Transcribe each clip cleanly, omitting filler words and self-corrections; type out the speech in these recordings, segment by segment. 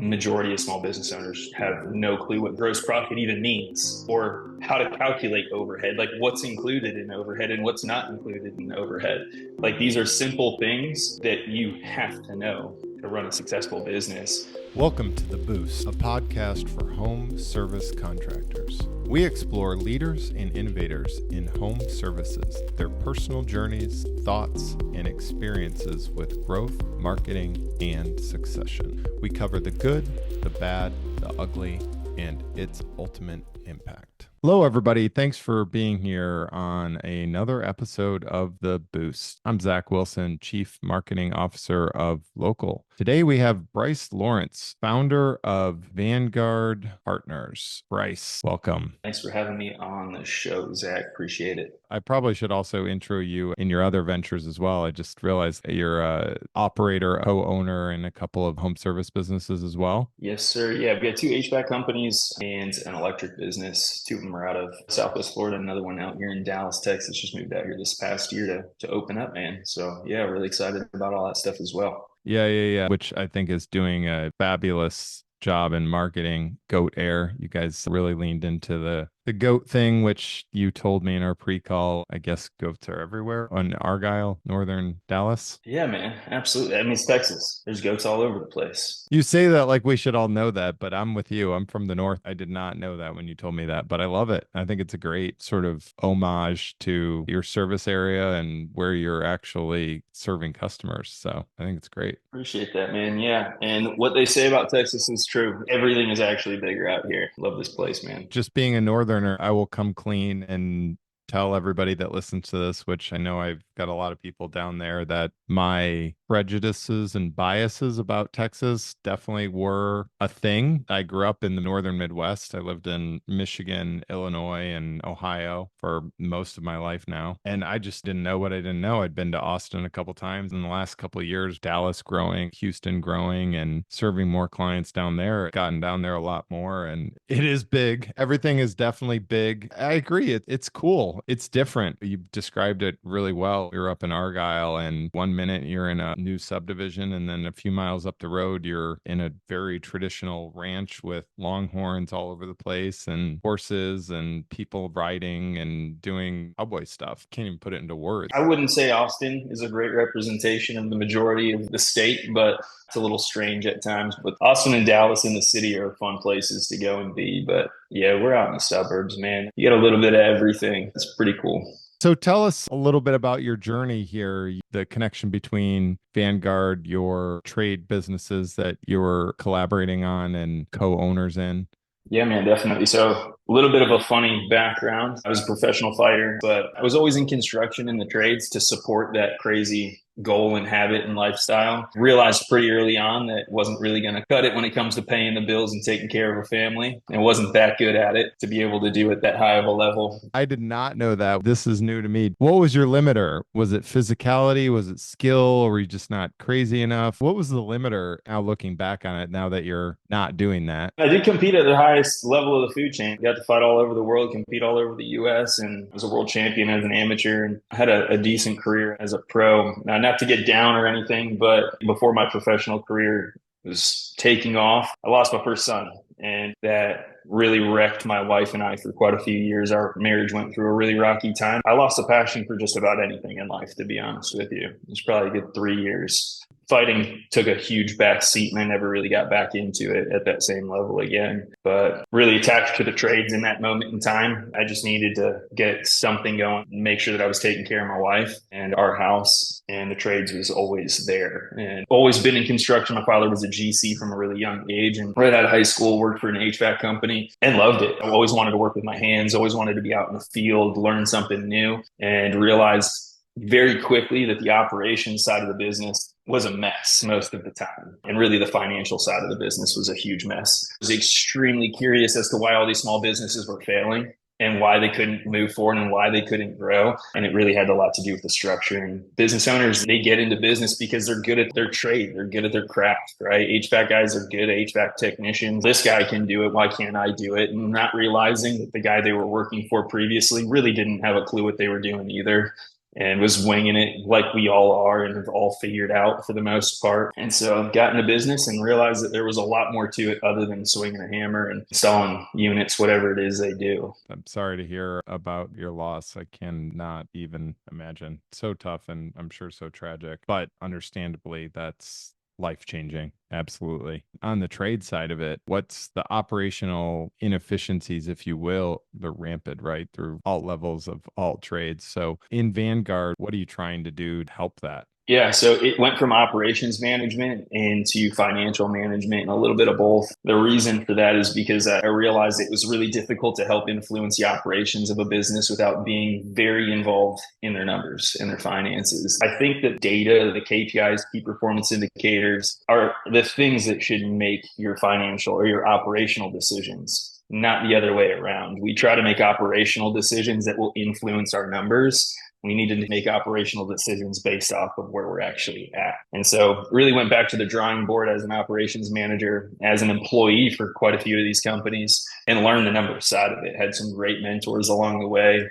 Majority of small business owners have no clue what gross profit even means or how to calculate overhead, like what's included in overhead and what's not included in overhead. Like these are simple things that you have to know to run a successful business. Welcome to The Boost, a podcast for home service contractors. We explore leaders and innovators in home services, their personal journeys, thoughts, and experiences with growth, marketing, and succession. We cover the good, the bad, the ugly, and its ultimate impact. Hello, everybody. Thanks for being here on another episode of The Boost. I'm Zach Wilson, Chief Marketing Officer of Local. Today, we have Bryce Lawerence, founder of Vanguard Partners. Bryce, welcome. Thanks for having me on the show, Zach. Appreciate it. I probably should also intro you in your other ventures as well. I just realized that you're a operator, co-owner in a couple of home service businesses as well. Yes, sir. Yeah, we got two HVAC companies and an electric business. Two of them are out of Southwest Florida. Another one out here in Dallas, Texas. Just moved out here this past year to open up, man. So yeah, really excited about all that stuff as well. Yeah. Which I think is doing a fabulous job in marketing. Goat Air. You guys really leaned into the goat thing, which you told me in our pre-call. I guess goats are everywhere on Argyle, northern Dallas. Yeah, man. Absolutely. I mean, it's Texas. There's goats all over the place. You say that like we should all know that, but I'm with you. I'm from the north. I did not know that when you told me that, but I love it. I think it's a great sort of homage to your service area and where you're actually serving customers. So I think it's great. Appreciate that, man. Yeah. And what they say about Texas is true. Everything is actually bigger out here. Love this place, man. Just being a northerner, I will come clean and tell everybody that listens to this, which I know I've got a lot of people down there, that my prejudices and biases about Texas definitely were a thing. I grew up in the northern Midwest. I lived in Michigan, Illinois, and Ohio for most of my life now. And I just didn't know what I didn't know. I'd been to Austin a couple times in the last couple of years, Dallas growing, Houston growing, and serving more clients down there. Gotten down there a lot more. And it is big. Everything is definitely big. I agree. It's cool. It's different. You described it really well. You're up in Argyle, and 1 minute you're in a new subdivision, and then a few miles up the road you're in a very traditional ranch with longhorns all over the place and horses and people riding and doing cowboy stuff. Can't even put it into words. I wouldn't say Austin is a great representation of the majority of the state, but it's a little strange at times. But Austin and Dallas in the city are fun places to go and be. But yeah, we're out in the suburbs, man. You get a little bit of everything. It's pretty cool. So tell us a little bit about your journey here, the connection between Vanguard, your trade businesses that you were collaborating on and co-owners in. Yeah, man, definitely. So a little bit of a funny background. I was a professional fighter, but I was always in construction in the trades to support that crazy goal and habit and lifestyle. Realized pretty early on that it wasn't really going to cut it when it comes to paying the bills and taking care of a family. And wasn't that good at it to be able to do it that high of a level. I did not know that. This is new to me. What was your limiter? Was it physicality? Was it skill? Or were you just not crazy enough? What was the limiter now looking back on it now that you're not doing that? I did compete at the highest level of the food chain. Got to fight all over the world, compete all over the US, and was a world champion as an amateur and had a decent career as a pro. Now, not to get down or anything, but before my professional career was taking off, I lost my first son, and that really wrecked my wife and I for quite a few years. Our marriage went through a really rocky time. I lost a passion for just about anything in life, to be honest with you. It was probably a good 3 years. Fighting took a huge back seat, and I never really got back into it at that same level again. But really attached to the trades in that moment in time. I just needed to get something going, make sure that I was taking care of my wife and our house, and the trades was always there. And always been in construction. My father was a GC from a really young age, and right out of high school worked for an HVAC company and loved it. I always wanted to work with my hands, always wanted to be out in the field, learn something new, and realized very quickly that the operations side of the business was a mess most of the time. And really the financial side of the business was a huge mess. I was extremely curious as to why all these small businesses were failing and why they couldn't move forward and why they couldn't grow. And it really had a lot to do with the structure. And business owners, they get into business because they're good at their trade. They're good at their craft, right? HVAC guys are good HVAC technicians. This guy can do it. Why can't I do it? And not realizing that the guy they were working for previously really didn't have a clue what they were doing either. and was winging it like we all are and have all figured out for the most part. And so I got into business and realized that there was a lot more to it other than swinging a hammer and installing units, whatever it is they do. I'm sorry to hear about your loss. I cannot even imagine. So tough and I'm sure so tragic, but understandably, that's life changing. Absolutely. On the trade side of it, what's the operational inefficiencies, if you will, they're rampant, right, through all levels of all trades. So in Vanguard, what are you trying to do to help that? Yeah, so it went from operations management into financial management and a little bit of both. The reason for that is because I realized it was really difficult to help influence the operations of a business without being very involved in their numbers and their finances. I think that data, the KPIs, key performance indicators, are the things that should make your financial or your operational decisions, not the other way around. We try to make operational decisions that will influence our numbers. We needed to make operational decisions based off of where we're actually at. And so really went back to the drawing board as an operations manager, as an employee for quite a few of these companies, and learned the numbers side of it. Had some great mentors along the way,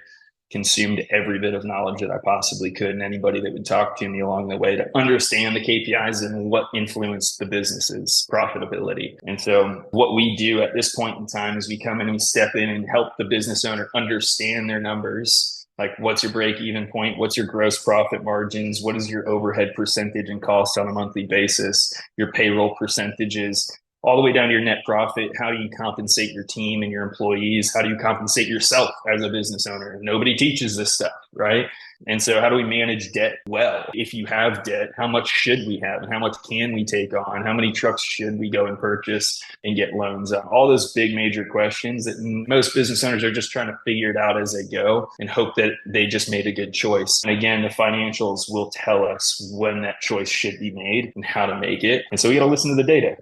consumed every bit of knowledge that I possibly could, and anybody that would talk to me along the way to understand the KPIs and what influenced the business's profitability. And so what we do at this point in time is we come in and we step in and help the business owner understand their numbers. Like, what's your break even point? What's your gross profit margins? What is your overhead percentage and cost on a monthly basis? Your payroll percentages, all the way down to your net profit. How do you compensate your team and your employees? How do you compensate yourself as a business owner? Nobody teaches this stuff, right? And so how do we manage debt well? If you have debt, how much should we have? And how much can we take on? How many trucks should we go and purchase and get loans on? All those big major questions that most business owners are just trying to figure it out as they go and hope that they just made a good choice. And again, the financials will tell us when that choice should be made and how to make it. And so we got to listen to the data.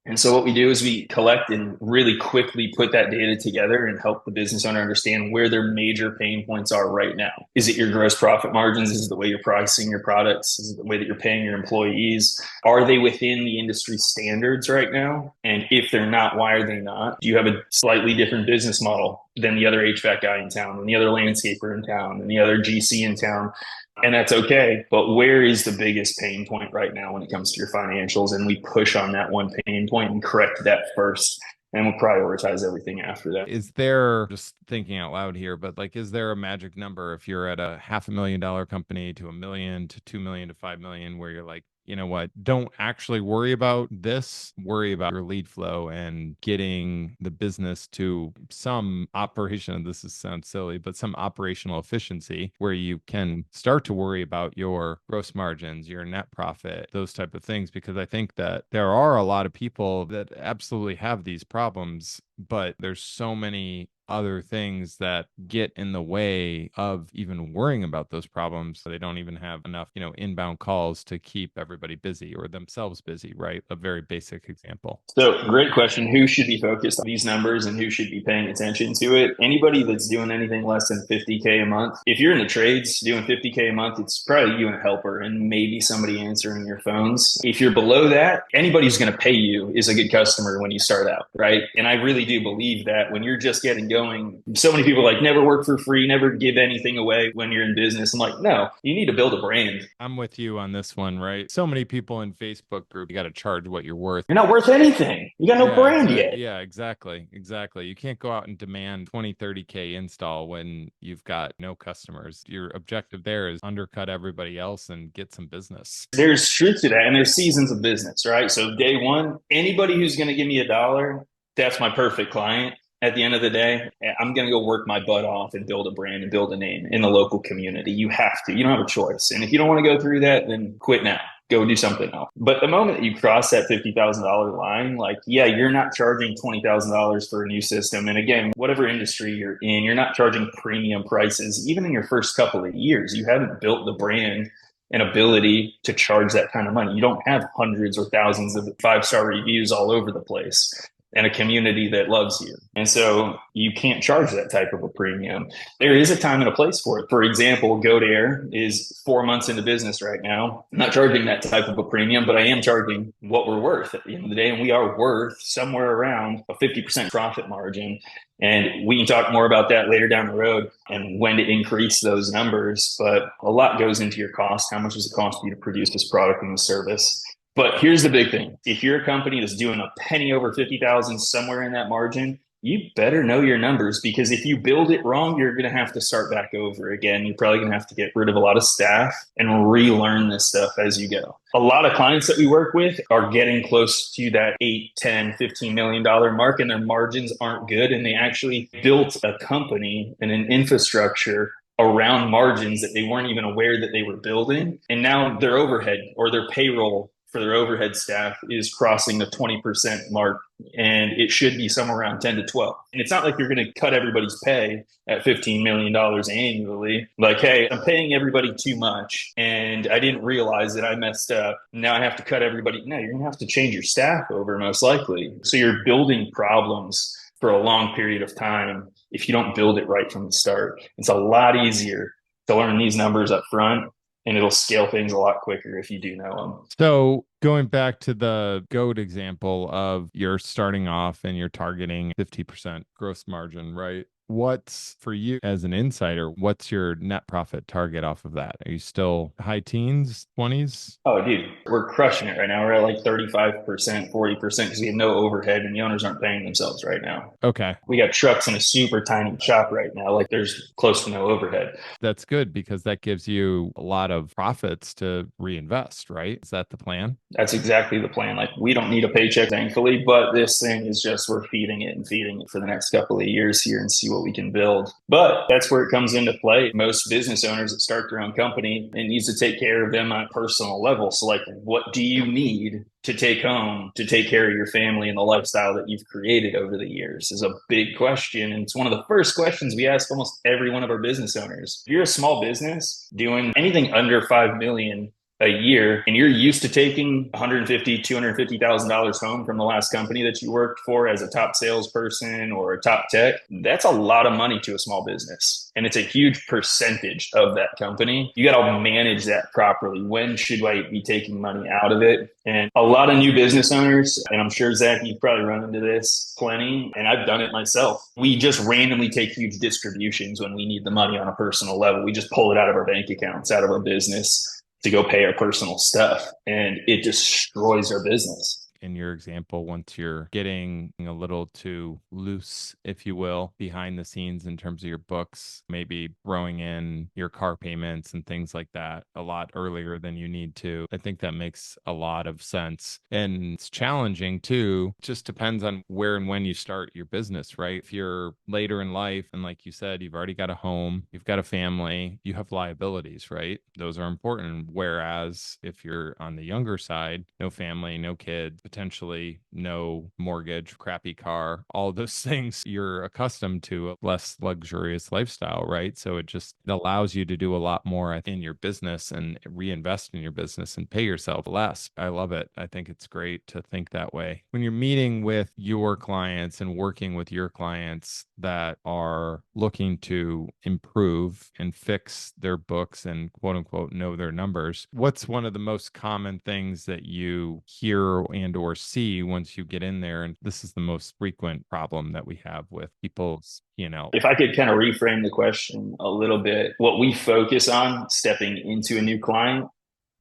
And so what we do is we collect and really quickly put that data together and help the business owner understand where their major pain points are right now. Is it your gross profit margins? Is it the way you're pricing your products? Is it the way that you're paying your employees? Are they within the industry standards right now? And if they're not, why are they not? Do you have a slightly different business model than the other HVAC guy in town, and the other landscaper in town, and the other GC in town? And that's okay. But where is the biggest pain point right now when it comes to your financials? And we push on that one pain point and correct that first. And we'll prioritize everything after that. Is there, just thinking out loud here, but like, is there a magic number if you're at a $500,000 company to $1 million to 2 million to 5 million where you're like, you know what, don't actually worry about this, worry about your lead flow and getting the business to some operation, this sounds silly, but some operational efficiency where you can start to worry about your gross margins, your net profit, those type of things. Because I think that there are a lot of people that absolutely have these problems, but there's so many other things that get in the way of even worrying about those problems. So they don't even have enough, inbound calls to keep everybody busy or themselves busy, right? A very basic example. So, great question. Who should be focused on these numbers and who should be paying attention to it? Anybody that's doing anything less than 50K a month. If you're in the trades doing 50K a month, it's probably you and a helper and maybe somebody answering your phones. If you're below that, anybody who's going to pay you is a good customer when you start out, right? And I really do believe that when you're just getting going, so many people like never work for free, never give anything away when you're in business. I'm like, no, you need to build a brand. I'm with you on this one, right? So many people in Facebook group, you got to charge what you're worth. You're not worth anything. You got no brand yet. Yeah, exactly. Exactly. You can't go out and demand 20, 30K install when you've got no customers. Your objective there is undercut everybody else and get some business. There's truth to that. And there's seasons of business, right? So day one, anybody who's going to give me $1, that's my perfect client. At the end of the day, I'm going to go work my butt off and build a brand and build a name in the local community. You have to. You don't have a choice. And if you don't want to go through that, then quit now. Go do something else. But the moment that you cross that $50,000 line, like, yeah, you're not charging $20,000 for a new system. And again, whatever industry you're in, you're not charging premium prices. Even in your first couple of years, you haven't built the brand and ability to charge that kind of money. You don't have hundreds or thousands of 5-star reviews all over the place. and a community that loves you. And so you can't charge that type of a premium. There is a time and a place for it. For example, GoDare is 4 months into business right now. I'm not charging that type of a premium, but I am charging what we're worth at the end of the day. And we are worth somewhere around a 50% profit margin. And we can talk more about that later down the road and when to increase those numbers. But a lot goes into your cost. How much does it cost you to produce this product and this service? But here's the big thing. If you're a company that's doing a penny over 50,000 somewhere in that margin, you better know your numbers, because if you build it wrong, you're going to have to start back over again. You're probably going to have to get rid of a lot of staff and relearn this stuff as you go. A lot of clients that we work with are getting close to that 8, 10, $15 million mark, and their margins aren't good. And they actually built a company and an infrastructure around margins that they weren't even aware that they were building. And now their overhead or their payroll for their overhead staff is crossing the 20% mark, and it should be somewhere around 10 to 12. And it's not like you're going to cut everybody's pay at $15 million annually. Like, hey, I'm paying everybody too much and I didn't realize that I messed up. Now I have to cut everybody. No, you're going to have to change your staff over most likely. So you're building problems for a long period of time if you don't build it right from the start. It's a lot easier to learn these numbers up front, and it'll scale things a lot quicker if you do know them. So going back to the GOAT example of you're starting off and you're targeting 50% gross margin, right? What's for you as an insider, what's your net profit target off of that? Are you still high teens, 20s? Oh, dude, we're crushing it right now. We're at like 35%, 40% because we have no overhead and the owners aren't paying themselves right now. Okay. We got trucks in a super tiny shop right now. Like there's close to no overhead. That's good because that gives you a lot of profits to reinvest, right? Is that the plan? That's exactly the plan. Like we don't need a paycheck, thankfully, but this thing is just, we're feeding it and feeding it for the next couple of years here and see what we can build. But that's where it comes into play. Most business owners that start their own company, it needs to take care of them on a personal level. So like, what do you need to take home to take care of your family and the lifestyle that you've created over the years is a big question. And it's one of the first questions we ask almost every one of our business owners. If you're a small business doing anything under 5 million a year and you're used to taking $150,000, $250,000 home from the last company that you worked for as a top salesperson or a top tech, that's a lot of money to a small business. And it's a huge percentage of that company. You got to manage that properly. When should I be taking money out of it? And a lot of new business owners, and I'm sure, Zach, you've probably run into this plenty, and I've done it myself. We just randomly take huge distributions when we need the money on a personal level. We just pull it out of our bank accounts, out of our business to go pay our personal stuff, and it destroys our business. In your example, once you're getting a little too loose, if you will, behind the scenes in terms of your books, maybe throwing in your car payments and things like that a lot earlier than you need to, I think that makes a lot of sense. And it's challenging too. It just depends on where and when you start your business, right? If you're later in life, and like you said, you've already got a home, you've got a family, you have liabilities, right? Those are important. Whereas if you're on the younger side, no family, no kids, potentially no mortgage, crappy car, all those things, you're accustomed to a less luxurious lifestyle, right? So it just allows you to do a lot more in your business and reinvest in your business and pay yourself less. I love it. I think it's great to think that way. When you're meeting with your clients and working with your clients that are looking to improve and fix their books and quote unquote know their numbers, what's one of the most common things that you hear and or see once you get in there? And this is the most frequent problem that we have with people's, If I could kind of reframe the question a little bit, what we focus on stepping into a new client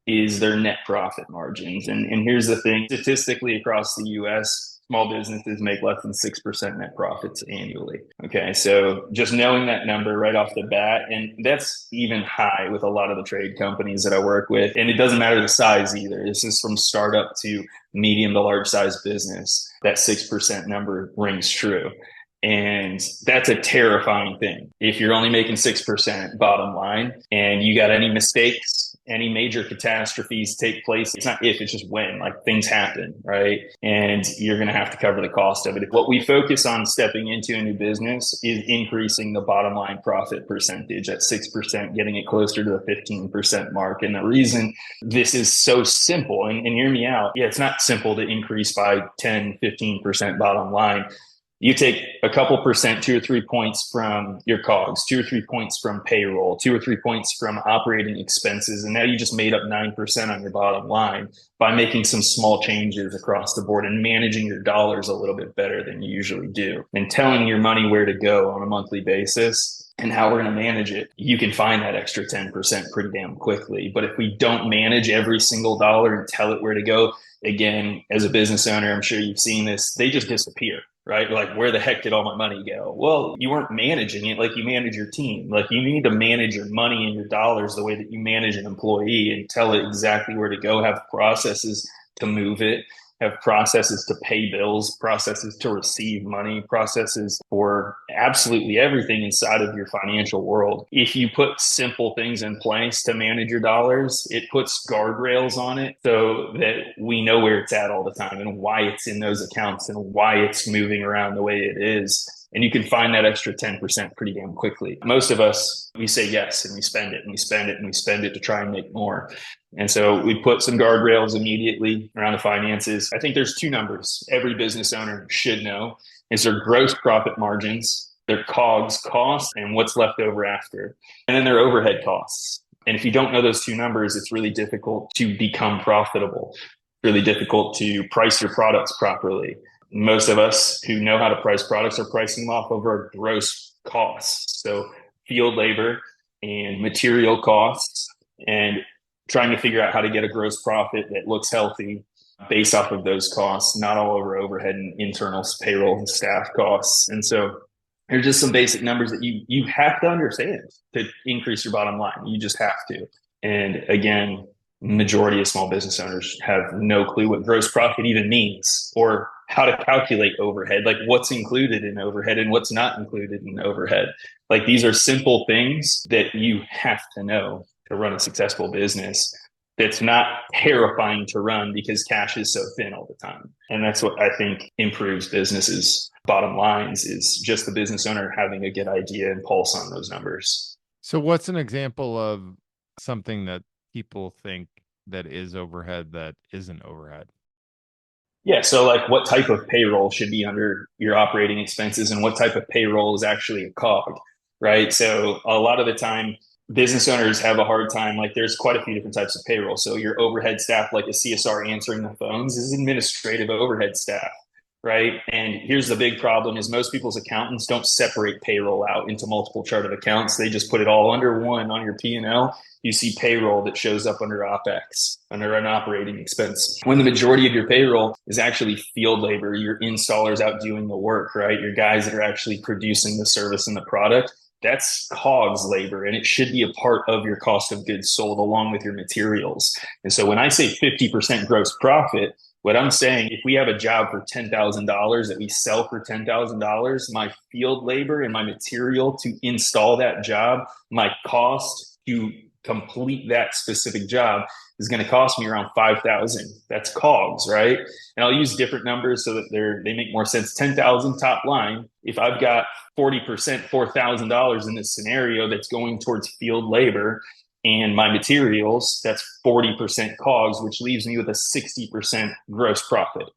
is their net profit margins. And here's the thing, statistically across the US, small businesses make less than 6% net profits annually. Okay. So just knowing that number right off the bat, and that's even high with a lot of the trade companies that I work with. And it doesn't matter the size either. This is from startup to medium to large size business. That 6% number rings true. And that's a terrifying thing. If you're only making 6% bottom line and you got any mistakes, any major catastrophes take place, it's not if, it's just when, like things happen, right? And you're going to have to cover the cost of it. What we focus on stepping into a new business is increasing the bottom line profit percentage at 6%, getting it closer to the 15% mark. And the reason this is so simple, and hear me out, yeah, it's not simple to increase by 10, 15% bottom line. You take a couple percent, 2 or 3 points from your COGS, 2 or 3 points from payroll, 2 or 3 points from operating expenses, and now you just made up 9% on your bottom line by making some small changes across the board and managing your dollars a little bit better than you usually do, and telling your money where to go on a monthly basis and how we're going to manage it. You can find that extra 10% pretty damn quickly. But if we don't manage every single dollar and tell it where to go, again, as a business owner, I'm sure you've seen this, they just disappear, right? Like, where the heck did all my money go? Well, you weren't managing it like you manage your team. Like, you need to manage your money and your dollars the way that you manage an employee and tell it exactly where to go, have processes to move it, have processes to pay bills, processes to receive money, processes for absolutely everything inside of your financial world. If you put simple things in place to manage your dollars, it puts guardrails on it so that we know where it's at all the time and why it's in those accounts and why it's moving around the way it is. And you can find that extra 10% pretty damn quickly. Most of us, we say yes and we spend it and we spend it and we spend it to try and make more. And so we put some guardrails immediately around the finances. I think there's two numbers every business owner should know is their gross profit margins, their COGS costs, and what's left over after, and then their overhead costs. And if you don't know those two numbers, it's really difficult to become profitable, really difficult to price your products properly. Most of us who know how to price products are pricing them off over our gross costs. So field labor and material costs, and trying to figure out how to get a gross profit that looks healthy based off of those costs, not all over overhead and internal payroll and staff costs. And so there's just some basic numbers that you have to understand to increase your bottom line. You just have to. And again, majority of small business owners have no clue what gross profit even means or how to calculate overhead, like what's included in overhead and what's not included in overhead. Like, these are simple things that you have to know to run a successful business that's not terrifying to run because cash is so thin all the time. And that's what I think improves businesses' bottom lines, is just the business owner having a good idea and pulse on those numbers. So what's an example of something that people think that is overhead that isn't overhead? Yeah. So, like, what type of payroll should be under your operating expenses and what type of payroll is actually a COG, right? So a lot of the time, business owners have a hard time. Like, there's quite a few different types of payroll. So your overhead staff, like a CSR answering the phones, is administrative overhead staff, right? And here's the big problem is most people's accountants don't separate payroll out into multiple chart of accounts. They just put it all under one on your P&L. You see payroll that shows up under OPEX, under an operating expense, when the majority of your payroll is actually field labor, your installers out doing the work, right? Your guys that are actually producing the service and the product. That's COGS labor, and it should be a part of your cost of goods sold along with your materials. And so when I say 50% gross profit, what I'm saying, if we have a job for $10,000 that we sell for $10,000, my field labor and my material to install that job, my cost to complete that specific job is going to cost me around 5,000. That's COGS, right? And I'll use different numbers so that they make more sense. 10,000 top line. If I've got 40%, $4,000 in this scenario that's going towards field labor and my materials, that's 40% COGS, which leaves me with a 60% gross profit.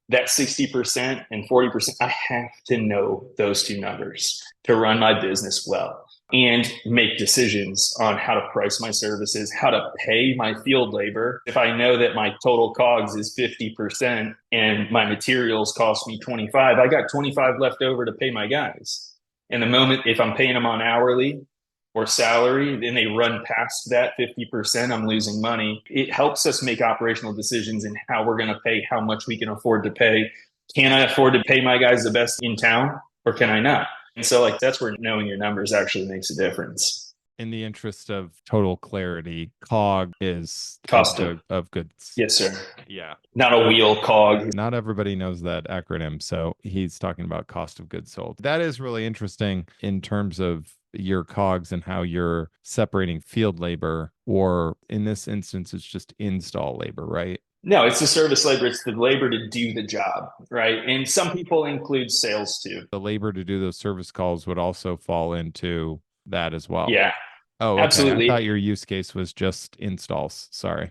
That 60% and 40%, I have to know those two numbers to run my business well and make decisions on how to price my services, how to pay my field labor. If I know that my total COGS is 50% and my materials cost me 25, I got 25 left over to pay my guys. And the moment, if I'm paying them on hourly or salary, then they run past that 50%, I'm losing money. It helps us make operational decisions in how we're going to pay, how much we can afford to pay. Can I afford to pay my guys the best in town, or can I not? And so, like, that's where knowing your numbers actually makes a difference. In the interest of total clarity, COG is Cost of goods. Yes, sir. Yeah. Not a wheel, COG. Not everybody knows that acronym. So he's talking about cost of goods sold. That is really interesting in terms of your cogs and how you're separating field labor, or in this instance, it's just install labor, right? No, it's the service labor. It's the labor to do the job, right? And some people include sales too. The labor to do those service calls would also fall into that as well. Yeah, Oh, okay. I thought absolutely. your use case was just installs. Sorry.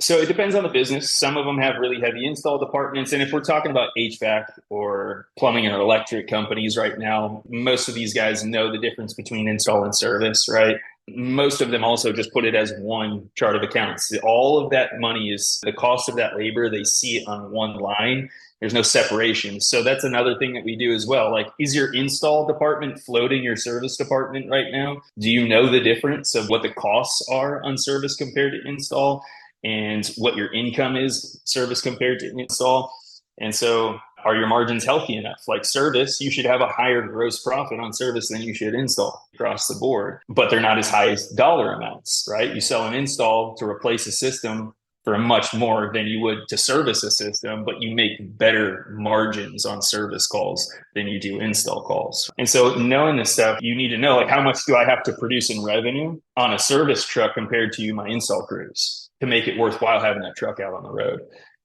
So it depends on the business. Some of them have really heavy install departments. And if we're talking about HVAC or plumbing or electric companies right now, most of these guys know the difference between install and service, right? Most of them also just put it as one chart of accounts. All of that money is the cost of that labor. They see it on one line. There's no separation. So that's another thing that we do as well. Like, is your install department floating your service department right now? Do you know the difference of what the costs are on service compared to install? And what your income is service compared to install. And so are your margins healthy enough? Like service, you should have a higher gross profit on service than you should install across the board, but they're not as high as dollar amounts, right? You sell an install to replace a system for much more than you would to service a system, but you make better margins on service calls than you do install calls. And so knowing this stuff, you need to know like how much do I have to produce in revenue on a service truck compared to my install crews to make it worthwhile having that truck out on the road.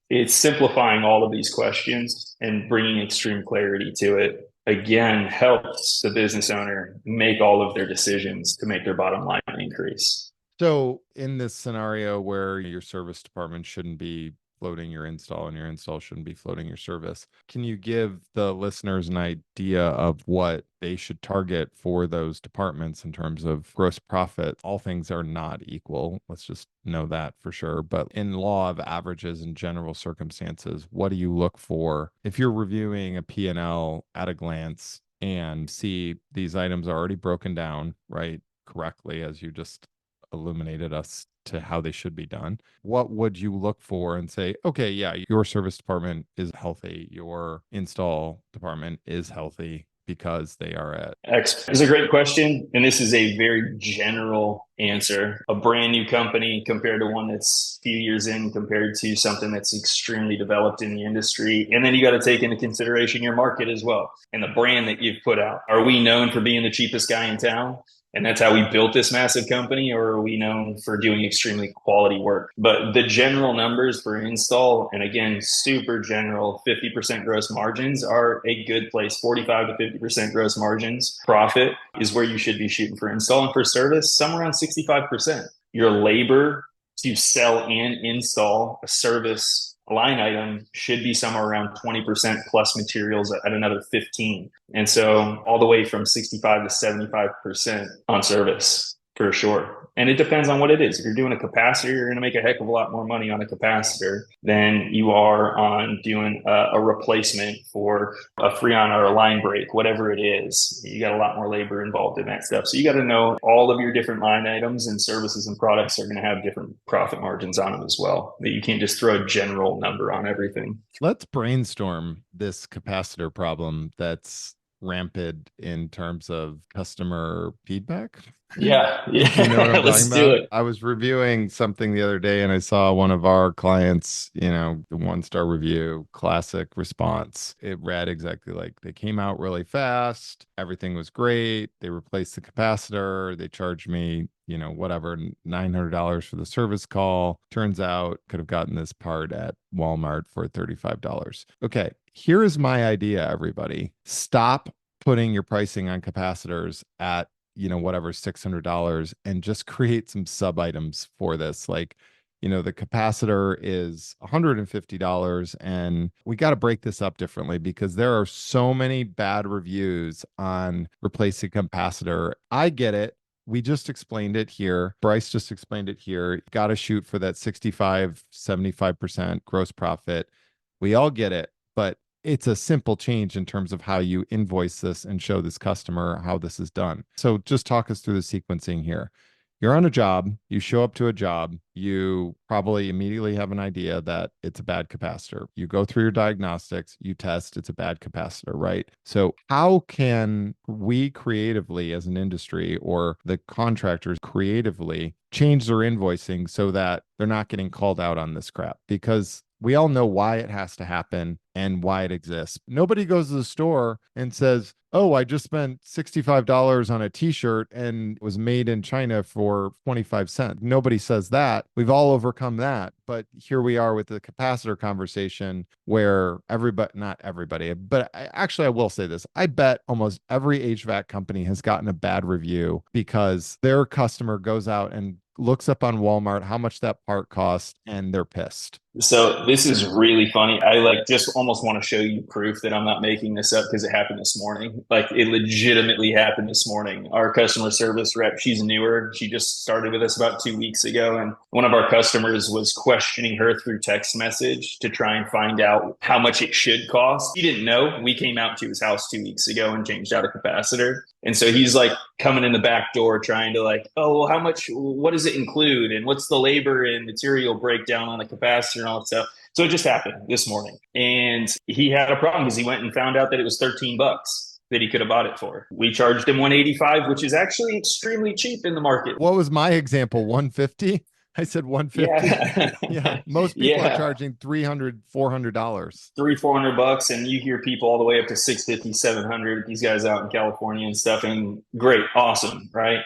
It's simplifying all of these questions and bringing extreme clarity to it. Again, helps the business owner make all of their decisions to make their bottom line increase. So in this scenario where your service department shouldn't be floating your install and your install shouldn't be floating your service, can you give the listeners an idea of what they should target for those departments in terms of gross profit? All things are not equal. Let's just know that for sure. But in law of averages and general circumstances, what do you look for if you're reviewing a P&L at a glance and see these items are already broken down, right, correctly, as you just illuminated us to how they should be done? What would you look for and say, okay, yeah, your service department is healthy, your install department is healthy because they are at X is a great question. And this is a very general answer. A brand new company compared to one that's a few years in compared to something that's extremely developed in the industry. And then you got to take into consideration your market as well and the brand that you've put out. Are we known for being the cheapest guy in town? And that's how we built this massive company, or are we known for doing extremely quality work? But the general numbers for install, and again, super general, 50% gross margins are a good place. 45 to 50% gross margins. Profit is where you should be shooting for install, and for service, somewhere around 65%. Your labor to sell and install a service line item should be somewhere around 20% plus materials at another 15. And so all the way from 65 to 75% on service for sure. And it depends on what it is. If you're doing a capacitor, you're going to make a heck of a lot more money on a capacitor than you are on doing a replacement for a freon or a line break, whatever it is. You got a lot more labor involved in that stuff. So you got to know all of your different line items and services and products are going to have different profit margins on them as well. That you can't just throw a general number on everything. Let's brainstorm this capacitor problem that's rampant in terms of customer feedback. Yeah, If you know what yeah. I'm talking Let's do about. it. I was reviewing something the other day and I saw one of our clients, the 1-star review, classic response. It read exactly like they came out really fast. Everything was great. They replaced the capacitor. They charged me, whatever, $900 for the service call. Turns out could have gotten this part at Walmart for $35. Okay, here is my idea, everybody. Stop putting your pricing on capacitors at whatever, $600, and just create some sub items for this. Like, the capacitor is $150, and we got to break this up differently because there are so many bad reviews on replacing capacitor. I get it. We just explained it here. Bryce just explained it here. Got to shoot for that 65, 75% gross profit. We all get it, but it's a simple change in terms of how you invoice this and show this customer how this is done. So just talk us through the sequencing here. You're on a job, you show up to a job, you probably immediately have an idea that it's a bad capacitor. You go through your diagnostics, you test it's a bad capacitor, right? So how can we creatively as an industry, or the contractors creatively, change their invoicing so that they're not getting called out on this crap? Because We all know why it has to happen and why it exists. Nobody goes to the store and says, oh, I just spent $65 on a t-shirt and it was made in China for 25 cents. Nobody says that. We've all overcome that. But here we are with the capacitor conversation where everybody, not everybody, but actually I will say this. I bet almost every HVAC company has gotten a bad review because their customer goes out and looks up on Walmart how much that part costs and they're pissed. So this is really funny. I like just almost want to show you proof that I'm not making this up because it happened this morning. Like it legitimately happened this morning. Our customer service rep, she's newer. She just started with us about 2 weeks ago. And one of our customers was questioning her through text message to try and find out how much it should cost. He didn't know. We came out to his house 2 weeks ago and changed out a capacitor. And so he's like coming in the back door trying to like, oh, well, how much, what does it include? And what's the labor and material breakdown on the capacitor and all that stuff. So it just happened this morning. And he had a problem because he went and found out that it was 13 bucks that he could have bought it for. We charged him 185, which is actually extremely cheap in the market. What was my example? 150? I said 150. Yeah. Yeah. Most people are Yeah. charging $300, $400. 300-400 bucks, and you hear people all the way up to 650, 700. These guys out in California and stuff, and great, awesome, right?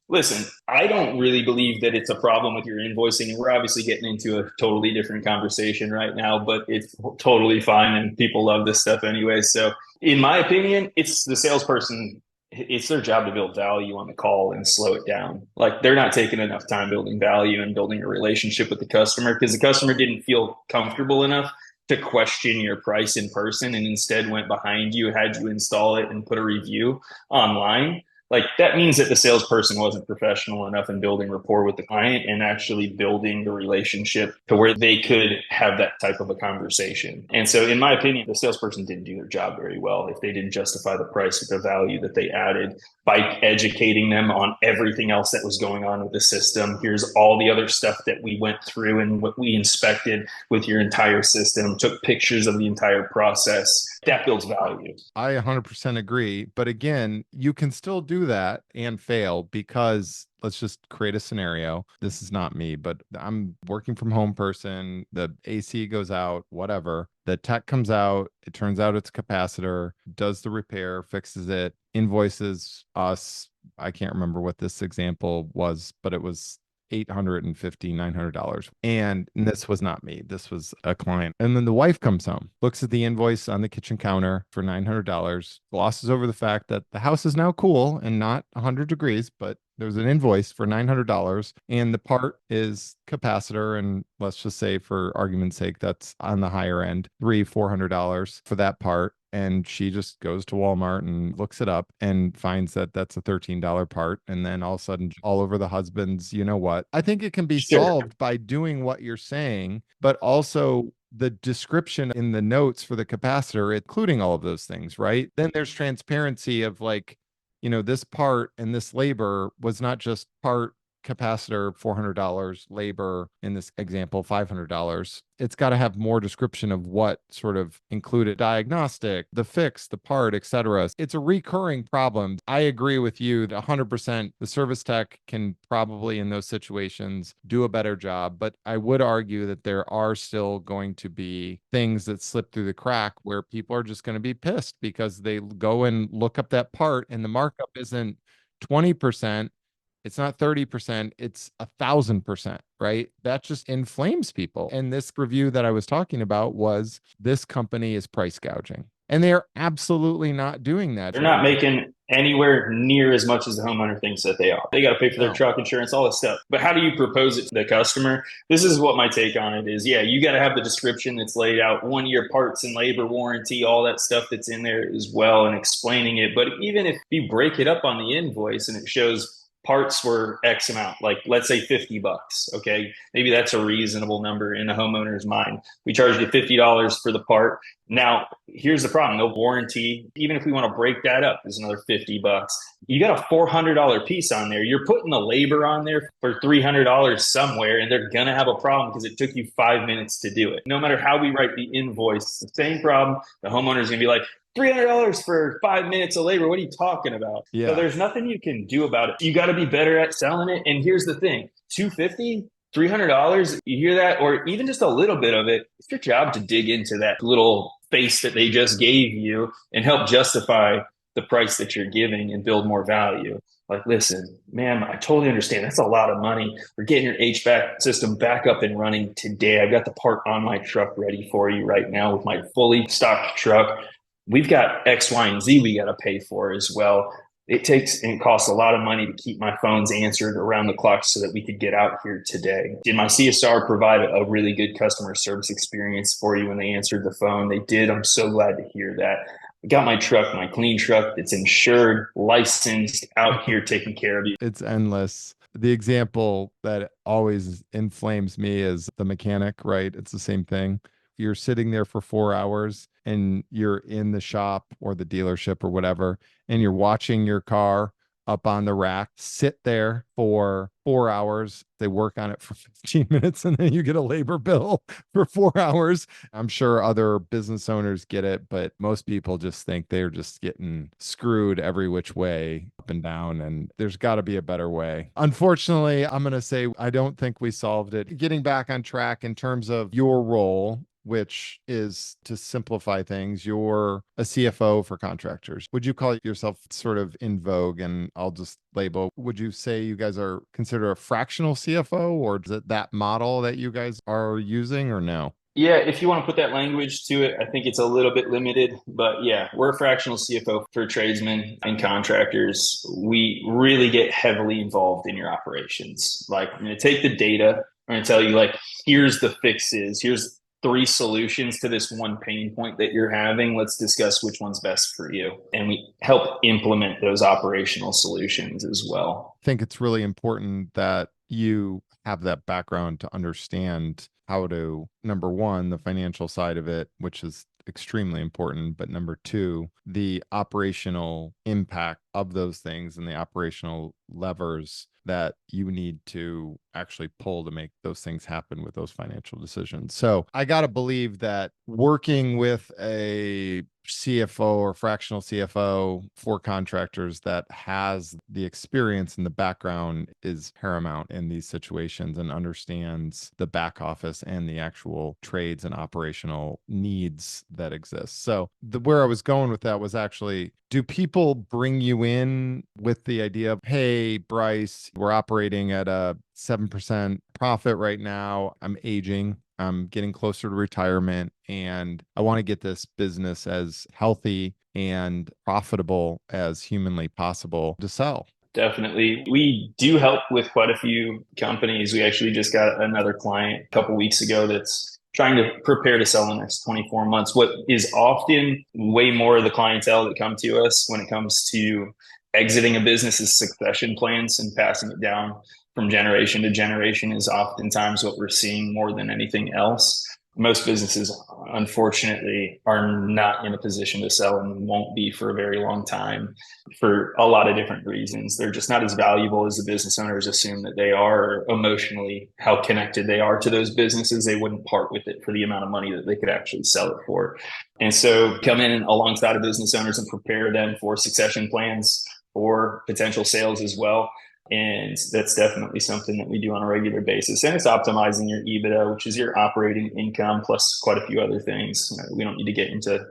Listen, I don't really believe that it's a problem with your invoicing, and we're obviously getting into a totally different conversation right now, but it's totally fine, and people love this stuff anyway. So, in my opinion, it's the salesperson. It's their job to build value on the call and slow it down. Like they're not taking enough time building value and building a relationship with the customer because the customer didn't feel comfortable enough to question your price in person and instead went behind you, had you install it and put a review online. Like that means that the salesperson wasn't professional enough in building rapport with the client and actually building the relationship to where they could have that type of a conversation. And so, in my opinion, the salesperson didn't do their job very well if they didn't justify the price or the value that they added by educating them on everything else that was going on with the system. Here's all the other stuff that we went through and what we inspected with your entire system, took pictures of the entire process. That builds value. I 100% agree. But again, you can still do that and fail because let's just create a scenario. This is not me, but I'm working from home person. The AC goes out, whatever. The tech comes out. It turns out it's a capacitor, does the repair, fixes it, invoices us. I can't remember what this example was, but it was $850, $900. And this was not me. This was a client. And then the wife comes home, looks at the invoice on the kitchen counter for $900, glosses over the fact that the house is now cool and not 100 degrees, but there's an invoice for $900 and the part is capacitor. And let's just say for argument's sake, that's on the higher end, $400 for that part. And she just goes to Walmart and looks it up and finds that that's a $13 part. And then all of a sudden, all over the husband's, you know what? I think it can be Sure. solved by doing what you're saying, but also the description in the notes for the capacitor, including all of those things, right? Then there's transparency of like, this part and this labor was not just part capacitor, $400, labor in this example, $500. It's got to have more description of what sort of included diagnostic, the fix, the part, etc. It's a recurring problem. I agree with you that 100% the service tech can probably in those situations do a better job, but I would argue that there are still going to be things that slip through the crack where people are just going to be pissed because they go and look up that part and the markup isn't 20%. It's not 30%, it's 1,000%, right? That just inflames people. And this review that I was talking about was this company is price gouging. And they are absolutely not doing that. They're not making anywhere near as much as the homeowner thinks that they are. They got to pay for their No. truck insurance, all this stuff. But how do you propose it to the customer? This is what my take on it is. Yeah, you got to have the description that's laid out, 1 year parts and labor warranty, all that stuff that's in there as well, and explaining it. But even if you break it up on the invoice and it shows parts were X amount, like let's say 50 bucks. Okay. Maybe that's a reasonable number in the homeowner's mind. We charged you $50 for the part. Now, here's the problem. No warranty. Even if we want to break that up, is another 50 bucks. You got a $400 piece on there. You're putting the labor on there for $300 somewhere, and they're going to have a problem because it took you 5 minutes to do it. No matter how we write the invoice, it's the same problem. The homeowner's going to be like, $300 for 5 minutes of labor. What are you talking about? Yeah. So there's nothing you can do about it. You got to be better at selling it. And here's the thing, 250 $300, you hear that, or even just a little bit of it, it's your job to dig into that little face that they just gave you and help justify the price that you're giving and build more value. Like, listen, man, I totally understand. That's a lot of money. We're getting your HVAC system back up and running today. I've got the part on my truck ready for you right now with my fully stocked truck. We've got X, Y, and Z we got to pay for as well. It takes and it costs a lot of money to keep my phones answered around the clock so that we could get out here today. Did my CSR provide a really good customer service experience for you when they answered the phone? They did. I'm so glad to hear that. I got my truck, my clean truck. It's insured, licensed, out here taking care of you. It's endless. The example that always inflames me is the mechanic, right? It's the same thing. You're sitting there for 4 hours and you're in the shop or the dealership or whatever, and you're watching your car up on the rack, sit there for 4 hours. They work on it for 15 minutes and then you get a labor bill for 4 hours. I'm sure other business owners get it, but most people just think they're just getting screwed every which way up and down. And there's got to be a better way. Unfortunately, I'm going to say I don't think we solved it. Getting back on track in terms of your role, which is to simplify things, you're a CFO for contractors. Would you call yourself sort of in vogue? And I'll just label, would you say you guys are considered a fractional CFO, or is it that model that you guys are using, or no? Yeah, if you want to put that language to it, I think it's a little bit limited. But yeah, we're a fractional CFO for tradesmen and contractors. We really get heavily involved in your operations. Like, I'm going to take the data, I'm going to tell you, like, here's the fixes, here's three solutions to this one pain point that you're having. Let's discuss which one's best for you. And we help implement those operational solutions as well. I think it's really important that you have that background to understand how to, number one, the financial side of it, which is extremely important, but number two, the operational impact of those things and the operational levers that you need to actually pull to make those things happen with those financial decisions. So I got to believe that working with a CFO or fractional CFO for contractors that has the experience and the background is paramount in these situations and understands the back office and the actual trades and operational needs that exist. So where I was going with that was actually, do people bring you in with the idea of, hey, Bryce, we're operating at a 7% profit right now. I'm aging. I'm getting closer to retirement and I want to get this business as healthy and profitable as humanly possible to sell. Definitely. We do help with quite a few companies. We actually just got another client a couple weeks ago that's trying to prepare to sell in the next 24 months. What is often way more of the clientele that come to us when it comes to exiting a business is succession plans and passing it down from generation to generation is oftentimes what we're seeing more than anything else. Most businesses, unfortunately, are not in a position to sell and won't be for a very long time for a lot of different reasons. They're just not as valuable as the business owners assume that they are, or emotionally how connected they are to those businesses. They wouldn't part with it for the amount of money that they could actually sell it for. And so come in alongside of business owners and prepare them for succession plans or potential sales as well. And that's definitely something that we do on a regular basis. And it's optimizing your EBITDA, which is your operating income, plus quite a few other things. We don't need to get into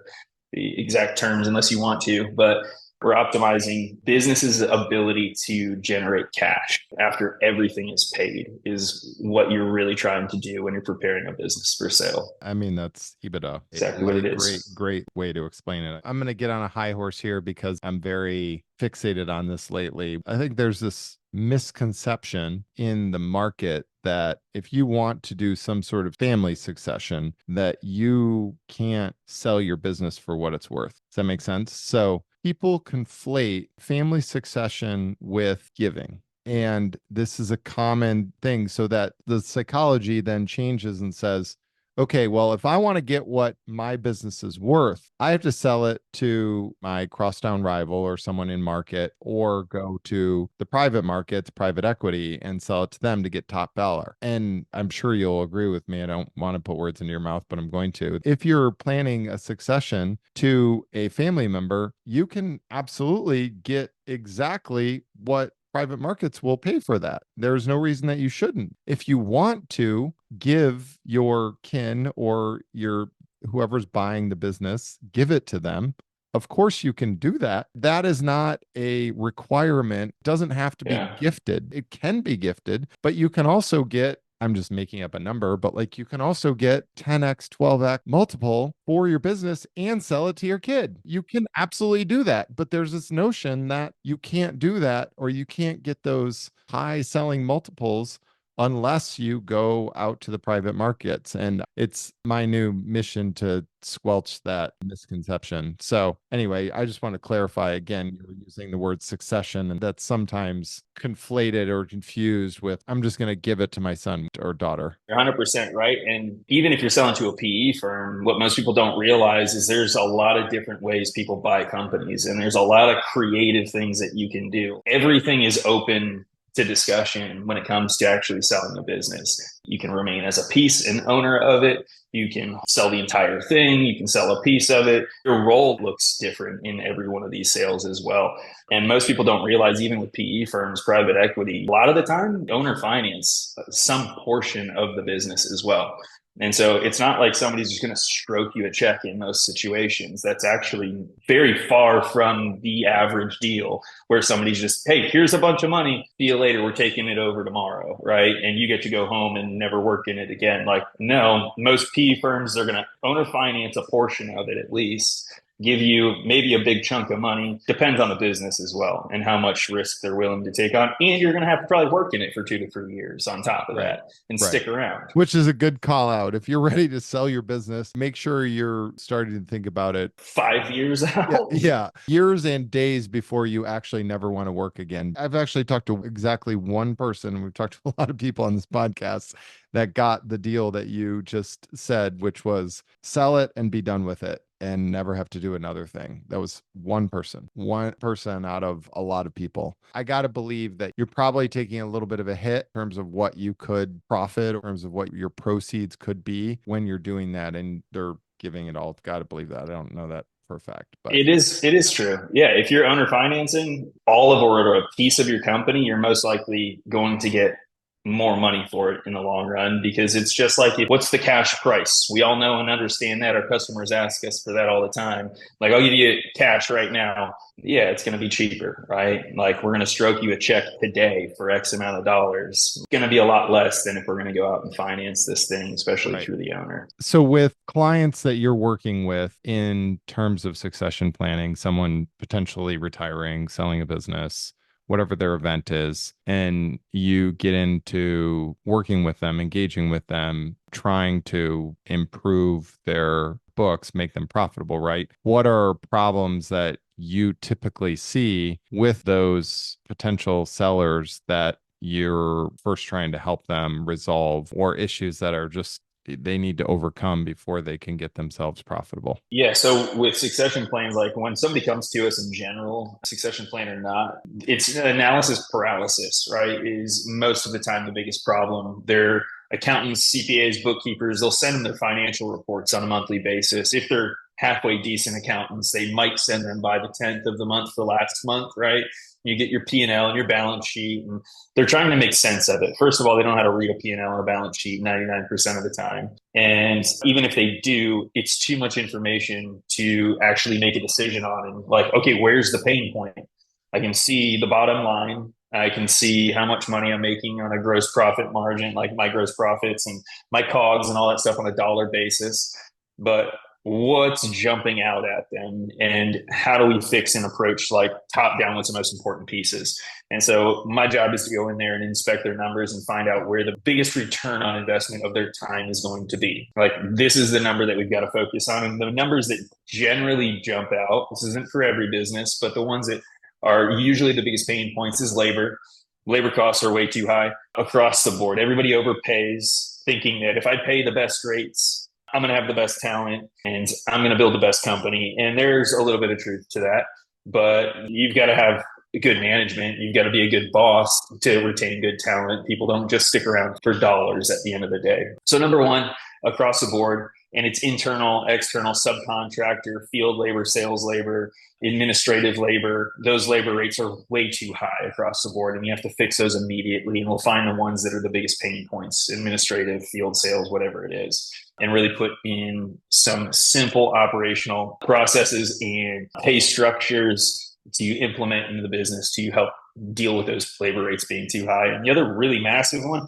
the exact terms unless you want to, but we're optimizing businesses' ability to generate cash after everything is paid is what you're really trying to do when you're preparing a business for sale. I mean, that's EBITDA. Exactly what it is. Great way to explain it. I'm going to get on a high horse here because I'm very fixated on this lately. I think there's this misconception in the market that if you want to do some sort of family succession, that you can't sell your business for what it's worth. Does that make sense? So people conflate family succession with giving. And this is a common thing, so that the psychology then changes and says, okay, well, if I want to get what my business is worth, I have to sell it to my crosstown rival or someone in market, or go to the private markets, private equity, and sell it to them to get top dollar. And I'm sure you'll agree with me. I don't want to put words into your mouth, but I'm going to. If you're planning a succession to a family member, you can absolutely get exactly what private markets will pay for that. There's no reason that you shouldn't. If you want to give your kin or your whoever's buying the business, give it to them. Of course, you can do that. That is not a requirement. It doesn't have to be Yeah. gifted. It can be gifted, but you can also get, I'm just making up a number, but like you can also get 10x, 12x multiple for your business and sell it to your kid. You can absolutely do that. But there's this notion that you can't do that or you can't get those high selling multiples unless you go out to the private markets. And it's my new mission to squelch that misconception. So, anyway, I just want to clarify again, you're using the word succession, and that's sometimes conflated or confused with, I'm just going to give it to my son or daughter. You're 100% right. And even if you're selling to a PE firm, what most people don't realize is there's a lot of different ways people buy companies, and there's a lot of creative things that you can do. Everything is open to discussion when it comes to actually selling a business. You can remain as a piece and owner of it. You can sell the entire thing. You can sell a piece of it. Your role looks different in every one of these sales as well. And most people don't realize, even with PE firms, private equity, a lot of the time, owner finance some portion of the business as well. And so it's not like somebody's just going to stroke you a check in most situations. That's actually very far from the average deal where somebody's just, hey, here's a bunch of money. See you later. We're taking it over tomorrow. Right. And you get to go home and never work in it again. Like, no, most PE firms, they're going to owner finance a portion of it at least, give you maybe a big chunk of money. Depends on the business as well and how much risk they're willing to take on. And you're going to have to probably work in it for 2 to 3 years on top of Right. that and Right. stick around. Which is a good call out. If you're ready to sell your business, make sure you're starting to think about it 5 years yeah, out. yeah. Years and days before you actually never want to work again. I've actually talked to exactly one person. We've talked to a lot of people on this podcast that got the deal that you just said, which was sell it and be done with it and never have to do another thing. That was one person out of a lot of people. I got to believe that you're probably taking a little bit of a hit in terms of what you could profit, in terms of what your proceeds could be when you're doing that. And they're giving it all. Got to believe that. I don't know that for a fact, but It is true. Yeah, if you're owner financing all of or a piece of your company, you're most likely going to get more money for it in the long run, because it's just like, what's the cash price? We all know and understand that. Our customers ask us for that all the time. Like, I'll give you cash right now. Yeah, it's going to be cheaper, right? Like, we're going to stroke you a check today for X amount of dollars. It's going to be a lot less than if we're going to go out and finance this thing, especially right. through the owner. So with clients that you're working with in terms of succession planning, someone potentially retiring, selling a business, whatever their event is, and you get into working with them, engaging with them, trying to improve their books, make them profitable, right? What are problems that you typically see with those potential sellers that you're first trying to help them resolve, or issues that are just they need to overcome before they can get themselves profitable? Yeah, so with succession plans, like when somebody comes to us in general, succession plan or not, it's analysis paralysis, right? Is most of the time the biggest problem. Their accountants, CPAs, bookkeepers, they'll send them their financial reports on a monthly basis. If they're halfway decent accountants, they might send them by the 10th of the month for last month, right? You get your P&L and your balance sheet, and they're trying to make sense of it. First of all, they don't know how to read a P&L and a balance sheet 99% of the time. And even if they do, it's too much information to actually make a decision on. And like, okay, where's the pain point? I can see the bottom line. I can see how much money I'm making on a gross profit margin, like my gross profits and my COGS and all that stuff on a dollar basis. But what's jumping out at them, and how do we fix and approach, like, top down, what's the most important pieces? And so my job is to go in there and inspect their numbers and find out where the biggest return on investment of their time is going to be. Like, this is the number that we've got to focus on. And the numbers that generally jump out, this isn't for every business, but the ones that are usually the biggest pain points is labor. Labor costs are way too high across the board. Everybody overpays, thinking that if I pay the best rates, I'm going to have the best talent and I'm going to build the best company. And there's a little bit of truth to that, but you've got to have good management. You've got to be a good boss to retain good talent. People don't just stick around for dollars at the end of the day. So number one, across the board, And it's internal, external, subcontractor, field labor, sales labor, administrative labor. Those labor rates are way too high across the board, and you have to fix those immediately. And we'll find the ones that are the biggest pain points: administrative, field sales, whatever it is, and really put in some simple operational processes and pay structures to implement into the business to help deal with those labor rates being too high. And the other really massive one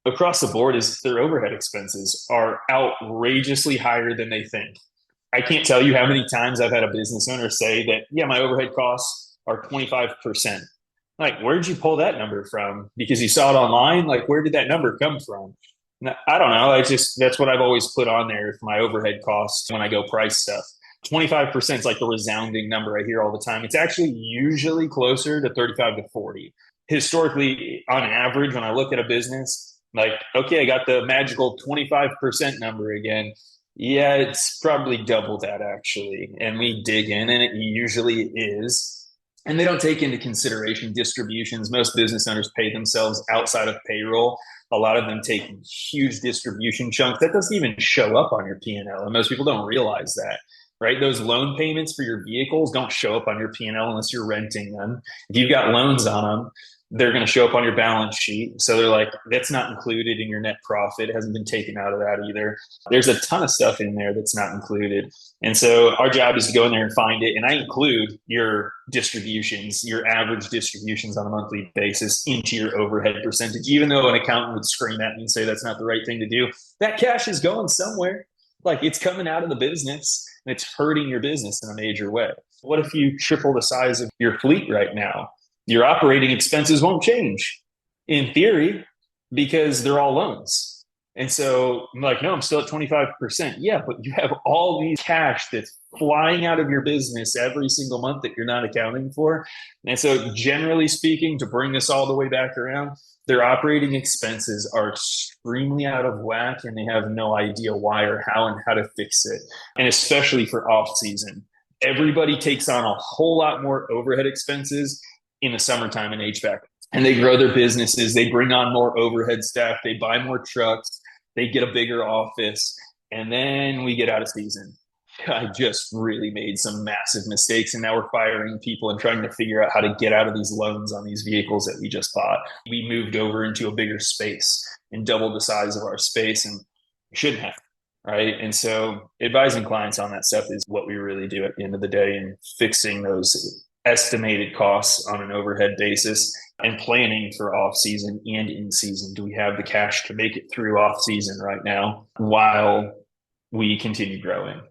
across the board is their overhead expenses are outrageously higher than they think. I can't tell you how many times I've had a business owner say that, yeah, my overhead costs are 25%. Like, where'd you pull that number from? Because you saw it online? Like, where did that number come from? I don't know. That's what I've always put on there for my overhead costs when I go price stuff. 25% is like the resounding number I hear all the time. It's actually usually closer to 35 to 40. Historically, on average, when I look at a business, like, okay, I got the magical 25% number again. Yeah, it's probably double that actually. And we dig in, and it usually is. And they don't take into consideration distributions. Most business owners pay themselves outside of payroll. A lot of them take huge distribution chunks that doesn't even show up on your P&L. And most people don't realize that, right? Those loan payments for your vehicles don't show up on your P&L unless you're renting them. If you've got loans on them, they're going to show up on your balance sheet. So they're like, that's not included in your net profit. It hasn't been taken out of that either. There's a ton of stuff in there that's not included. And so our job is to go in there and find it. And I include your distributions, your average distributions on a monthly basis into your overhead percentage, even though an accountant would scream at me and say that's not the right thing to do. That cash is going somewhere. Like, it's coming out of the business and it's hurting your business in a major way. What if you triple the size of your fleet right now? Your operating expenses won't change in theory because they're all loans. And so I'm like, no, I'm still at 25%. Yeah, but you have all these cash that's flying out of your business every single month that you're not accounting for. And so generally speaking, to bring this all the way back around, their operating expenses are extremely out of whack, and they have no idea why or how and how to fix it. And especially for off season, everybody takes on a whole lot more overhead expenses in the summertime in HVAC, and they grow their businesses. They bring on more overhead staff. They buy more trucks. They get a bigger office. And then we get out of season. I just really made some massive mistakes. And now we're firing people and trying to figure out how to get out of these loans on these vehicles that we just bought. We moved over into a bigger space and doubled the size of our space, and we shouldn't have. Right. And so advising clients on that stuff is what we really do at the end of the day, and fixing those estimated costs on an overhead basis and planning for off season and in season. Do we have the cash to make it through off season right now while we continue growing?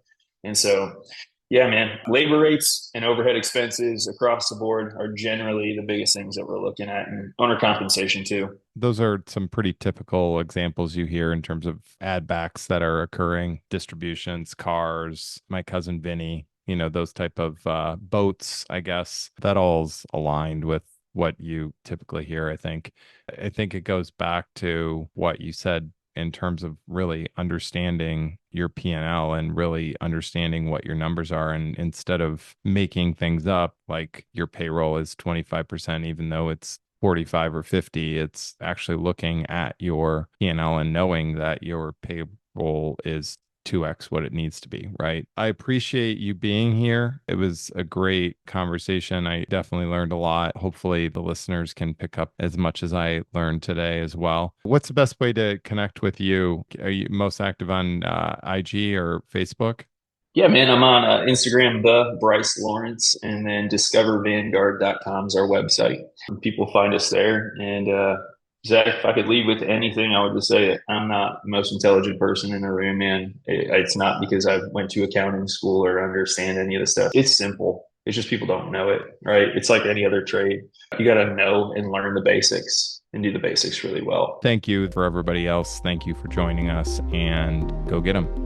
And so, yeah, man, labor rates and overhead expenses across the board are generally the biggest things that we're looking at, and owner compensation too. Those are some pretty typical examples you hear in terms of add backs that are occurring: distributions, cars, my cousin Vinny, those type of boats, I guess. That all's aligned with what you typically hear. I think it goes back to what you said in terms of really understanding your P&L and really understanding what your numbers are. And instead of making things up, like your payroll is 25%, even though it's 45 or 50, it's actually looking at your P&L and knowing that your payroll is 2x what it needs to be, right? I appreciate you being here. It was a great conversation. I definitely learned a lot. Hopefully the listeners can pick up as much as I learned today as well. What's the best way to connect with you? Are you most active on IG or Facebook? Yeah, man, I'm on Instagram, the Bryce Lawerence, and then discovervanguard.com is our website. People find us there. And Zach, if I could leave with anything, I would just say that I'm not the most intelligent person in the room, man. It's not because I went to accounting school or understand any of the stuff. It's simple. It's just people don't know it, right? It's like any other trade. You got to know and learn the basics and do the basics really well. Thank you for everybody else. Thank you for joining us, and go get them.